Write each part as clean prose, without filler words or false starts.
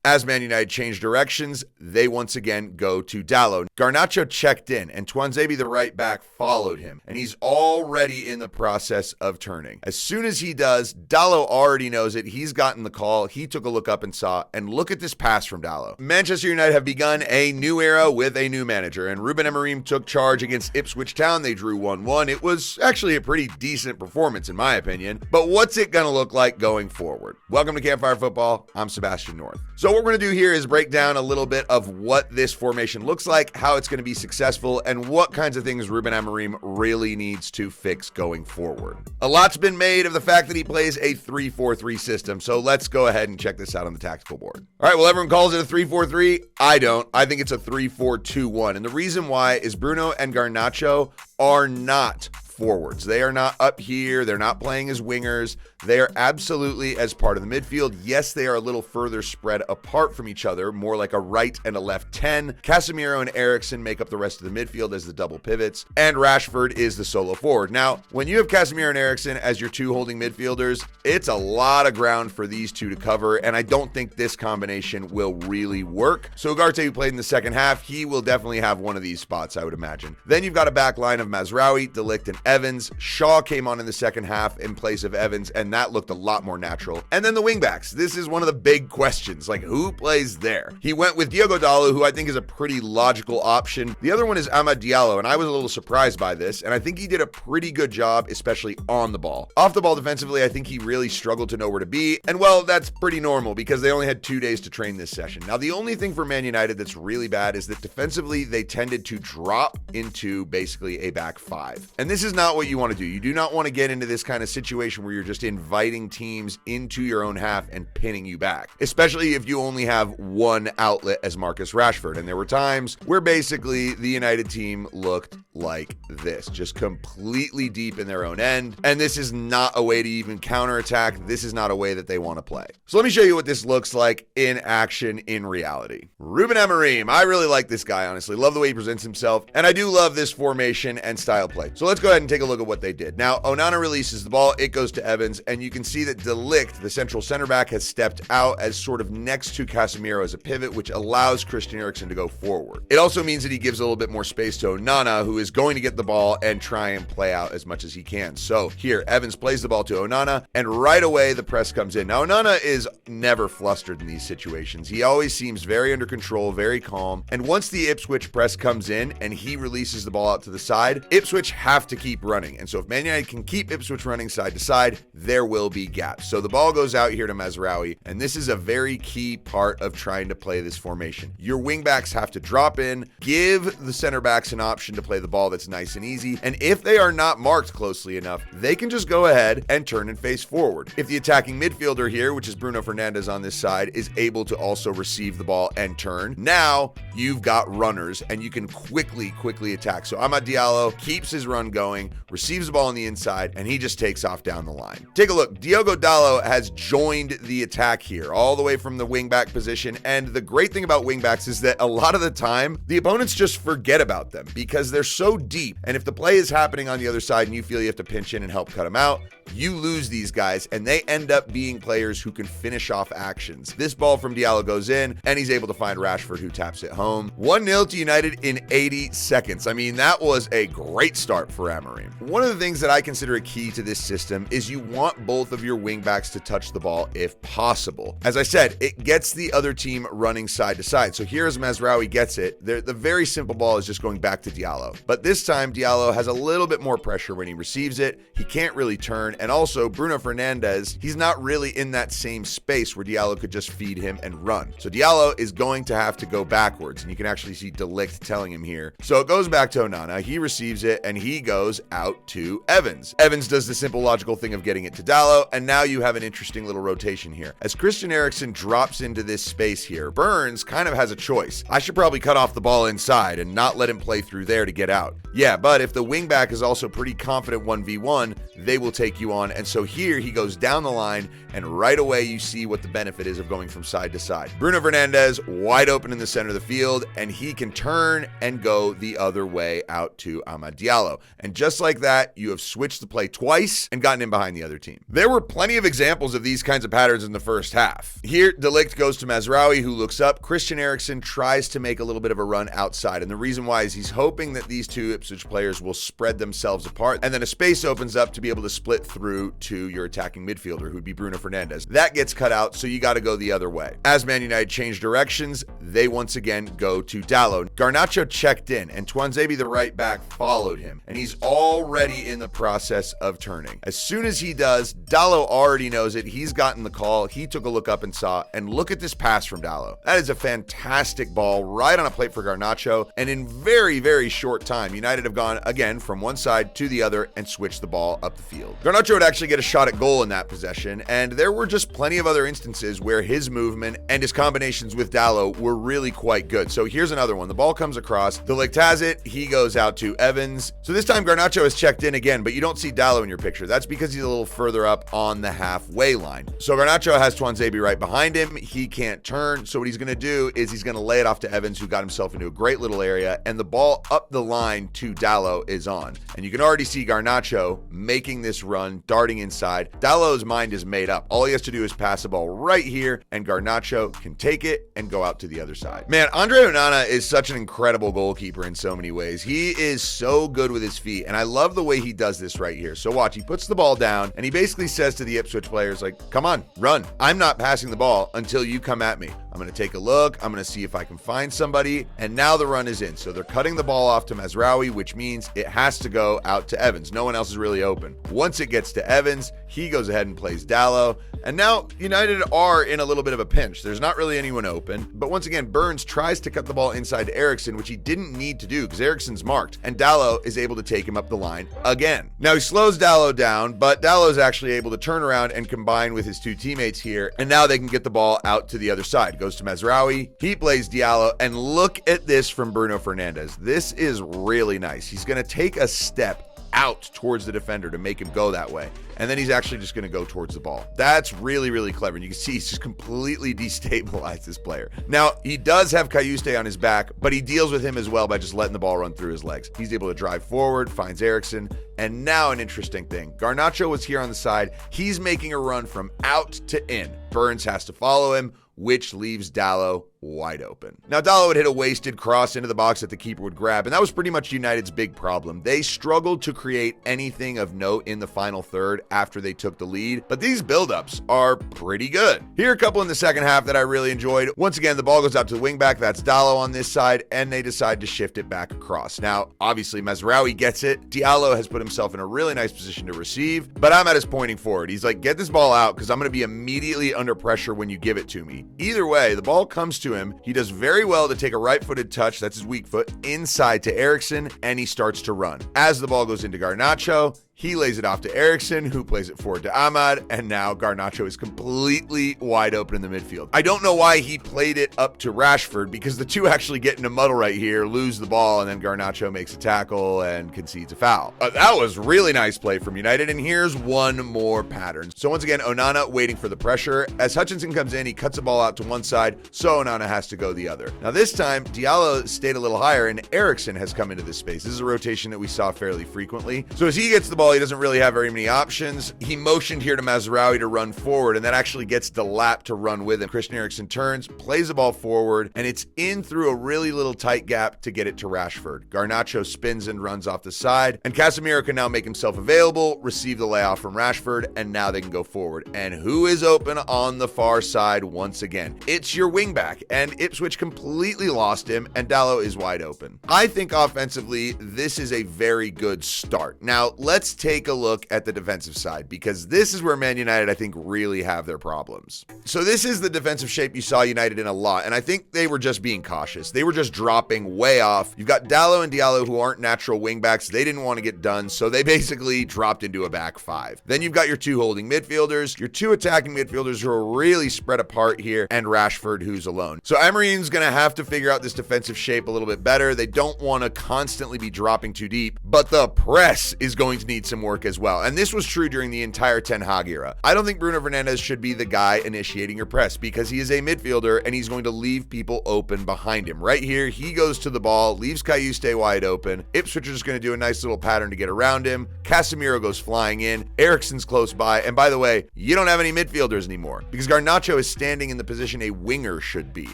As Man United changed directions, they once again go to Dalot. Garnacho checked in, and Tuanzebe, the right back, followed him, and he's already in the process of turning. As soon as he does, Dalot already knows it. He's gotten the call. He took a look up and saw, and look at this pass from Dalot. Manchester United have begun a new era with a new manager, and Ruben Amorim took charge against Ipswich Town. They drew 1-1. It was actually a pretty decent performance, in my opinion, but what's it going to look like going forward? Welcome to Campfire Football. I'm Sebastian North. So what we're going to do here is break down a little bit of what this formation looks like, how it's going to be successful, and what kinds of things Ruben Amorim really needs to fix going forward. A lot's been made of the fact that he plays a 3-4-3 system, so let's go ahead and check this out on the tactical board. All right, well, everyone calls it a 3-4-3. I don't. I think it's a 3-4-2-1, and the reason why is Bruno and Garnacho are not forwards. They are not up here. They're not playing as wingers. They are absolutely as part of the midfield. Yes, they are a little further spread apart from each other, more like a right and a left 10. Casemiro and Eriksen make up the rest of the midfield as the double pivots, and Rashford is the solo forward. Now, when you have Casemiro and Eriksen as your two holding midfielders, it's a lot of ground for these two to cover, and I don't think this combination will really work. So Ugarte, who played in the second half, he will definitely have one of these spots, I would imagine. Then you've got a back line of Mazraoui, De Ligt, and Evans. Shaw came on in the second half in place of Evans, and that looked a lot more natural. And then the wingbacks. This is one of the big questions. Like, who plays there? He went with Diogo Dalot, who I think is a pretty logical option. The other one is Amad Diallo, and I was a little surprised by this, and I think he did a pretty good job, especially on the ball. Off the ball defensively, I think he really struggled to know where to be, and well, that's pretty normal because they only had 2 days to train this session. Now, the only thing for Man United that's really bad is that defensively, they tended to drop into basically a back five. And this is not what you want to do. You do not want to get into this kind of situation where you're just inviting teams into your own half and pinning you back, especially if you only have one outlet as Marcus Rashford. And there were times where basically the United team looked like this, just completely deep in their own end. And this is not a way to even counterattack. This is not a way that they want to play. So let me show you what this looks like in action in reality. Ruben Amorim. I really like this guy, honestly. Love the way he presents himself. And I do love this formation and style play. So let's go ahead and take a look at what they did. Now, Onana releases the ball. It goes to Evans. And you can see that De Ligt, the central center back, has stepped out as sort of next to Casemiro as a pivot, which allows Christian Eriksen to go forward. It also means that he gives a little bit more space to Onana, who is going to get the ball and try and play out as much as he can. So here, Evans plays the ball to Onana, and right away the press comes in. Now, Onana is never flustered in these situations. He always seems very under control, very calm. And once the Ipswich press comes in and he releases the ball out to the side, Ipswich have to keep running. And so if Man United can keep Ipswich running side to side, there will be gaps. So the ball goes out here to Mazraoui, and this is a very key part of trying to play this formation. Your wingbacks have to drop in, give the center backs an option to play the ball that's nice and easy, and if they are not marked closely enough, they can just go ahead and turn and face forward. If the attacking midfielder here, which is Bruno Fernandes on this side, is able to also receive the ball and turn, now you've got runners and you can quickly attack. So Amad Diallo keeps his run going, receives the ball on the inside, and he just takes off down the line. Take a look. Diogo Dalot has joined the attack here, all the way from the wingback position, and the great thing about wingbacks is that a lot of the time, the opponents just forget about them because they're so deep, and if the play is happening on the other side and you feel you have to pinch in and help cut them out, you lose these guys, and they end up being players who can finish off actions. This ball from Diallo goes in, and he's able to find Rashford, who taps it home. 1-0 to United in 80 seconds. I mean, that was a great start for Amorim. One of the things that I consider a key to this system is you want both of your wingbacks to touch the ball if possible. As I said, it gets the other team running side to side. So here as Mazraoui gets it, the very simple ball is just going back to Diallo. But this time, Diallo has a little bit more pressure when he receives it. He can't really turn. And also, Bruno Fernandes, he's not really in that same space where Diallo could just feed him and run. So Diallo is going to have to go backwards. And you can actually see De Ligt telling him here. So it goes back to Onana. He receives it, and he goes out to Evans. Evans does the simple logical thing of getting it to Dalot, and now you have an interesting little rotation here. As Christian Eriksen drops into this space here, Burns kind of has a choice. I should probably cut off the ball inside and not let him play through there to get out. Yeah, but if the wingback is also pretty confident 1v1, they will take you on. And so here he goes down the line, and right away you see what the benefit is of going from side to side. Bruno Fernandes wide open in the center of the field, and he can turn and go the other way out to Amad Diallo. And just just like that, you have switched the play twice and gotten in behind the other team. There were plenty of examples of these kinds of patterns in the first half. Here, De Ligt goes to Mazraoui, who looks up. Christian Eriksen tries to make a little bit of a run outside, and the reason why is he's hoping that these two Ipswich players will spread themselves apart, and then a space opens up to be able to split through to your attacking midfielder, who'd be Bruno Fernandes. That gets cut out, so you got to go the other way. As Man United change directions, they once again go to Dalot. Garnacho checked in, and Tuanzebe, the right back, followed him, and he's already in the process of turning. As soon as he does, Dalot already knows it. He's gotten the call. He took a look up and saw, and look at this pass from Dalot. That is a fantastic ball right on a plate for Garnacho, and in very, very short time, United have gone again from one side to the other and switched the ball up the field. Garnacho would actually get a shot at goal in that possession, and there were just plenty of other instances where his movement and his combinations with Dalot were really quite good. So here's another one. The ball comes across. De Ligt has it. He goes out to Evans. So this time Garnacho has checked in again, but you don't see Dalot in your picture. That's because he's a little further up on the halfway line. So Garnacho has Tuanzebe right behind him. He can't turn. So what he's going to do is he's going to lay it off to Evans, who got himself into a great little area, and the ball up the line to Dalot is on. And you can already see Garnacho making this run, darting inside. Dalot's mind is made up. All he has to do is pass the ball right here, and Garnacho can take it and go out to the other side. Man, Andre Onana is such an incredible goalkeeper in so many ways. He is so good with his feet, and I love the way he does this right here. So watch, he puts the ball down, and he basically says to the Ipswich players, like, come on, run. I'm not passing the ball until you come at me. I'm going to take a look. I'm going to see if I can find somebody. And now the run is in. So they're cutting the ball off to Mazraoui, which means it has to go out to Evans. No one else is really open. Once it gets to Evans, he goes ahead and plays Dalot. And now United are in a little bit of a pinch. There's not really anyone open. But once again, Burns tries to cut the ball inside to Eriksen, which he didn't need to do because Eriksen's marked. And Dalot is able to take him up the line again. Now he slows Dalot down, but Dalot is actually able to turn around and combine with his two teammates here. And now they can get the ball out to the other side. Goes to Mazraoui. He plays Diallo. And look at this from Bruno Fernandes. This is really nice. He's going to take a step out towards the defender to make him go that way. And then he's actually just going to go towards the ball. That's really, really clever. And you can see he's just completely destabilized this player. Now, he does have Cayuste on his back, but he deals with him as well by just letting the ball run through his legs. He's able to drive forward, finds Eriksen. And now an interesting thing. Garnacho was here on the side. He's making a run from out to in. Burns has to follow him, which leaves Dalot wide open. Now, Dalot would hit a wasted cross into the box that the keeper would grab, and that was pretty much United's big problem. They struggled to create anything of note in the final third after they took the lead, but these buildups are pretty good. Here are a couple in the second half that I really enjoyed. Once again, the ball goes out to the wingback. That's Dalot on this side, and they decide to shift it back across. Now, obviously, Mazraoui gets it. Diallo has put himself in a really nice position to receive, but Ahmed is pointing forward. He's like, get this ball out because I'm going to be immediately under pressure when you give it to me. Either way, the ball comes to him. He does very well to take a right-footed touch, that's his weak foot, inside to Eriksen, and he starts to run. As the ball goes into Garnacho, he lays it off to Eriksen, who plays it forward to Ahmad, and now Garnacho is completely wide open in the midfield. I don't know why he played it up to Rashford, because the two actually get in a muddle right here, lose the ball, and then Garnacho makes a tackle and concedes a foul. That was really nice play from United, and here's one more pattern. So once again, Onana waiting for the pressure. As Hutchinson comes in, he cuts the ball out to one side, so Onana has to go the other. Now this time, Diallo stayed a little higher, and Eriksen has come into this space. This is a rotation that we saw fairly frequently. So as he gets the ball, he doesn't really have very many options. He motioned here to Mazraoui to run forward, and that actually gets Delap to run with him. Christian Eriksen turns, plays the ball forward, and it's in through a really little tight gap to get it to Rashford. Garnacho spins and runs off the side, and Casemiro can now make himself available, receive the layoff from Rashford, and now they can go forward. And who is open on the far side once again? It's your wingback, and Ipswich completely lost him, and Dalot is wide open. I think offensively, this is a very good start. Now, let's take a look at the defensive side, because this is where Man United, I think, really have their problems. So this is the defensive shape you saw United in a lot, and I think they were just being cautious. They were just dropping way off. You've got Dalot and Diallo, who aren't natural wingbacks. They didn't want to get done, so they basically dropped into a back five. Then you've got your two holding midfielders, your two attacking midfielders who are really spread apart here, and Rashford, who's alone. So Amorim's going to have to figure out this defensive shape a little bit better. They don't want to constantly be dropping too deep, but the press is going to need need some work as well. And this was true during the entire Ten Hag era. I don't think Bruno Fernandes should be the guy initiating your press because he is a midfielder and he's going to leave people open behind him. Right here, he goes to the ball, leaves Cayuste wide open. Ipswich are just going to do a nice little pattern to get around him. Casemiro goes flying in. Eriksen's close by. And by the way, you don't have any midfielders anymore because Garnacho is standing in the position a winger should be.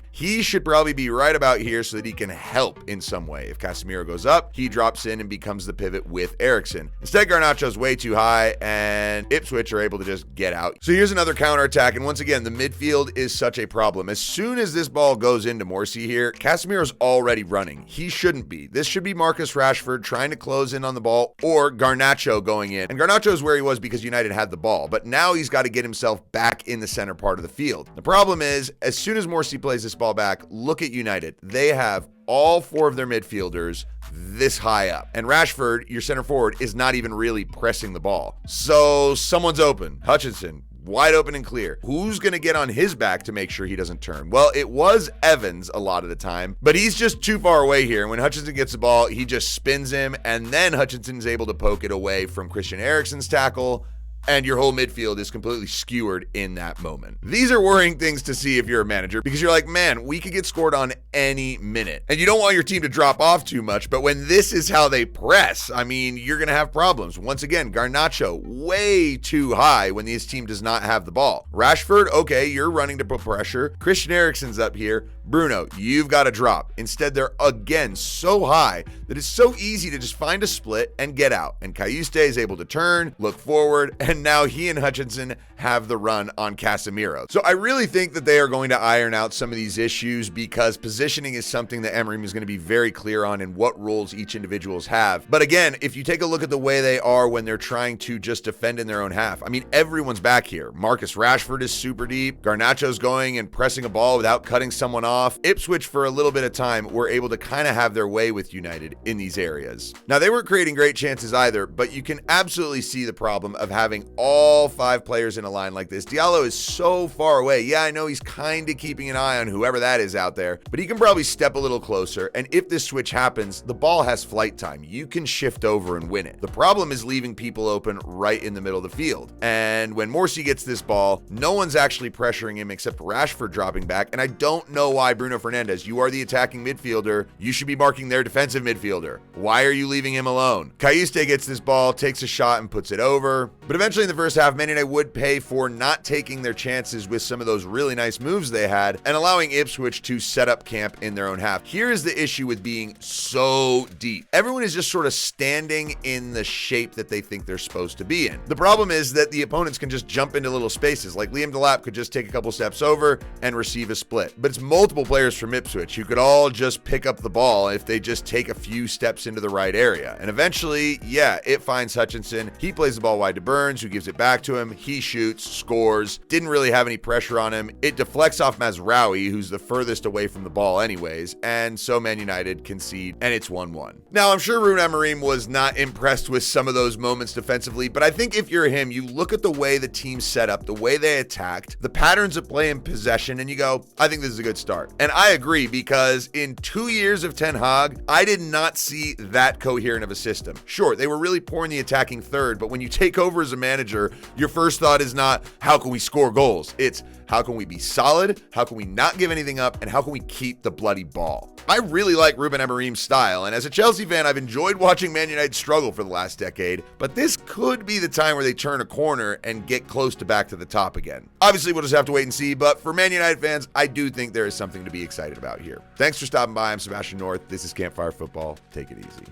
He should probably be right about here so that he can help in some way. If Casemiro goes up, he drops in and becomes the pivot with Eriksen. Instead, Garnacho's way too high and Ipswich are able to just get out. So here's another counterattack. And once again, the midfield is such a problem. As soon as this ball goes into Morsi here, Casemiro's already running. He shouldn't be. This should be Marcus Rashford trying to close in on the ball or Garnacho going in. And Garnacho is where he was because United had the ball. But now he's got to get himself back in the center part of the field. The problem is, as soon as Morsi plays this ball back, look at United. They have all four of their midfielders this high up. And Rashford, your center forward, is not even really pressing the ball. So someone's open. Hutchinson, wide open and clear. Who's going to get on his back to make sure he doesn't turn? Well, it was Evans a lot of the time, but he's just too far away here. And when Hutchinson gets the ball, he just spins him, and then Hutchinson's able to poke it away from Christian Eriksen's tackle, and your whole midfield is completely skewered in that moment. These are worrying things to see if you're a manager because you're like, man, we could get scored on any minute. And you don't want your team to drop off too much, but when this is how they press, I mean, you're going to have problems. Once again, Garnacho way too high when this team does not have the ball. Rashford, okay, you're running to put pressure. Christian Eriksen's up here. Bruno, you've got to drop. Instead, they're again so high that it's so easy to just find a split and get out. And Cayuste is able to turn, look forward, and now he and Hutchinson have the run on Casemiro. So I really think that they are going to iron out some of these issues because positioning is something that Amorim is going to be very clear on and what roles each individuals have. But again, if you take a look at the way they are when they're trying to just defend in their own half, I mean, everyone's back here. Marcus Rashford is super deep. Garnacho's going and pressing a ball without cutting someone off. Ipswich, for a little bit of time, were able to kind of have their way with United in these areas. Now, they weren't creating great chances either, but you can absolutely see the problem of having all five players in a line like this. Diallo is so far away. Yeah, I know he's kind of keeping an eye on whoever that is out there, but he can probably step a little closer. And if this switch happens, the ball has flight time. You can shift over and win it. The problem is leaving people open right in the middle of the field. And when Morsi gets this ball, no one's actually pressuring him except Rashford dropping back. And I don't know why Bruno Fernandes, you are the attacking midfielder. You should be marking their defensive midfielder. Why are you leaving him alone? Cayuste gets this ball, takes a shot and puts it over. But eventually in the first half, Man United would pay for not taking their chances with some of those really nice moves they had and allowing Ipswich to set up camp in their own half. Here is the issue with being so deep. Everyone is just sort of standing in the shape that they think they're supposed to be in. The problem is that the opponents can just jump into little spaces. Like Liam Delap could just take a couple steps over and receive a split. But it's multiple players from Ipswich who could all just pick up the ball if they just take a few steps into the right area. And eventually, yeah, it finds Hutchinson. He plays the ball wide to Burns, who gives it back to him. He shoots, scores, didn't really have any pressure on him. It deflects off Mazraoui, who's the furthest away from the ball anyways, and so Man United concede, and it's 1-1. Now, I'm sure Ruben Amorim was not impressed with some of those moments defensively, but I think if you're him, you look at the way the team set up, the way they attacked, the patterns of play in possession, and you go, I think this is a good start. And I agree, because in 2 years of Ten Hag, I did not see that coherent of a system. Sure, they were really poor in the attacking third, but when you take over as a manager, your first thought is not, how can we score goals? It's, how can we be solid? How can we not give anything up? And how can we keep the bloody ball? I really like Ruben Amorim's style, and as a Chelsea fan, I've enjoyed watching Man United struggle for the last decade, but this could be the time where they turn a corner and get close to back to the top again. Obviously, we'll just have to wait and see, but for Man United fans, I do think there is something to be excited about here. Thanks for stopping by. I'm Sebastian North. This is Campfire Football. Take it easy.